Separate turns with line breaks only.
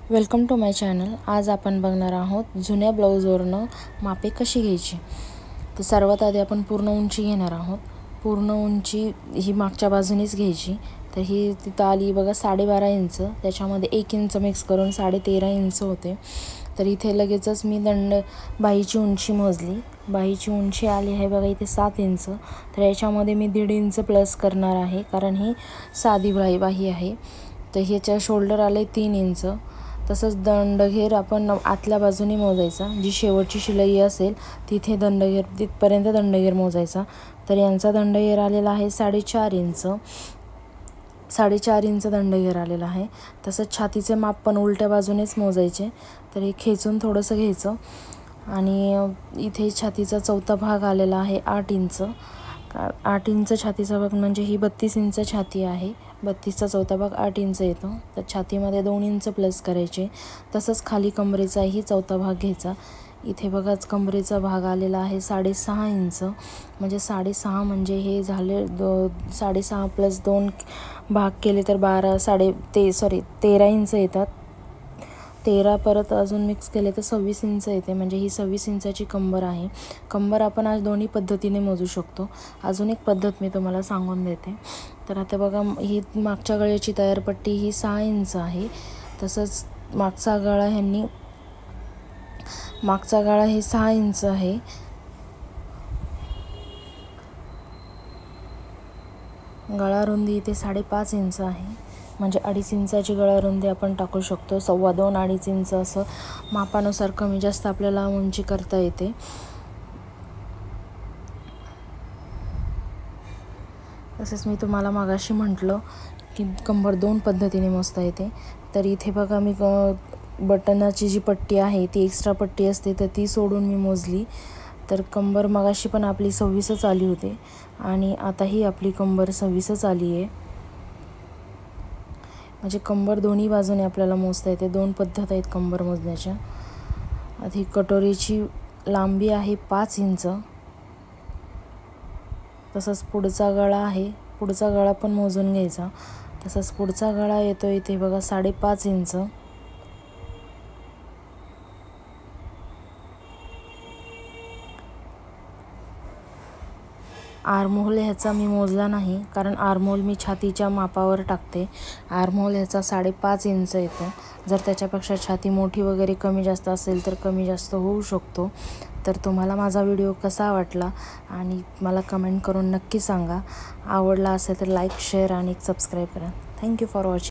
Welcome to my channel. आज आपण बघणार आहोत जुन्या ब्लाऊजवरनं मापे कशी घ्यायची। तर सर्वात आधी आपण पूर्ण उंची घेणार आहोत। पूर्ण उंची ही मागच्या बाजूनेच घ्यायची। तर ही तिथं आली बघा 12.5 इंच, त्याच्यामध्ये 1 इंच मिक्स करून 13.5 इंच होते। तर इथे लगेचच मी बाहीची उंची मोजली। बाहीची उंची आली आहे बघा इथे 7 इंच। तर याच्यामध्ये मी 1.5 इंच प्लस करणार आहे, कारण ही साधी बाही आहे। तर ह्याच्या शोल्डर आले 3 इंच। तसंच दंडघेर आपण आतल्या बाजूने मोजायचा, जी शेवटची शिलाई असेल तिथे दंडघेर तिथपर्यंत दंडघेर मोजायचा। तर यांचा दंडघेर आलेला आहे 4.5 इंच। 4.5 इंच दंडघेर आलेला आहे। तसंच छातीचे माप पण उलट्या बाजूनेच मोजायचे। तर हे खेचून थोडंसं घ्यायचं आणि इथे छातीचा चौथा भाग आलेला आहे 8 इंच। 8 इंच छातीचा भाग म्हणजे ही 32 इंच छाती आहे। 32चा चौथा भाग 8 इंच येतो। तर छातीमध्ये 2 इंच प्लस करायचे। तसंच खाली कमरेचाही चौथा भाग घ्यायचा। इथे बघाच कमरेचा भाग आलेला आहे 6.5 इंच। म्हणजे 6.5 म्हणजे हे झाले 6.5 प्लस 2 भाग केले तर 13 इंच येतात। 13 परत अजून मिक्स केले तर 26 इंच येते। म्हणजे ही 26 इंचाची कंबर आहे। कंबर आपण आज दोन्ही पद्धतीने मोजू शकतो। अजून एक पद्धत मी तुम्हाला सांगून देते। तर आता बघा ही मागच्या गळ्याची तयार पट्टी ही 6 इंच आहे। तसंच मागचा गळा हे 6 इंच आहे। गळा रुंदी इथे 5.5 इंच आहे। म्हणजे 2.5 इंचाची गळा रुंदी आपण टाकू शकतो। 2.25 2.5 इंच असं मापानुसार कमी जास्त आपल्याला उंची करता येते। तसेच मी तुम्हाला मागाशी म्हटलं की कंबर 2 पद्धतीने मोजता येते। तर इथे बघा मी बटनाची जी पट्टी आहे ती एक्स्ट्रा पट्टी असते, तर ती सोडून मी मोजली। तर कंबर मगाशी पण आपली 26च आली होती आणि आताही आपली कंबर 26च आली आहे। म्हणजे कंबर दोन्ही बाजूने आपल्याला मोजता येते। 2 पद्धत आहेत कंबर मोजण्याच्या। आधी कटोरीची लांबी आहे 5 इंच। तसंच पुढचा गळा आहे, पुढचा गळा पण मोजून घ्यायचा। तसंच पुढचा गळा येतो इथे बघा 5.5 इंच। आर्महोल ह्याचा मी मोजला नाही, कारण आर्महोल मी छातीच्या मापावर टाकते। आर्महोल ह्याचा 5.5 इंच येतो। जर त्याच्यापेक्षा छाती मोठी वगैरे कमी जास्त असेल तर कमी जास्त होऊ शकतो। तर तुम्हाला माझा व्हिडिओ कसा वाटला आणि मला कमेंट करून नक्की सांगा। आवडला असेल तर लाईक, शेअर आणि सबस्क्राईब करा। Thank you for watching.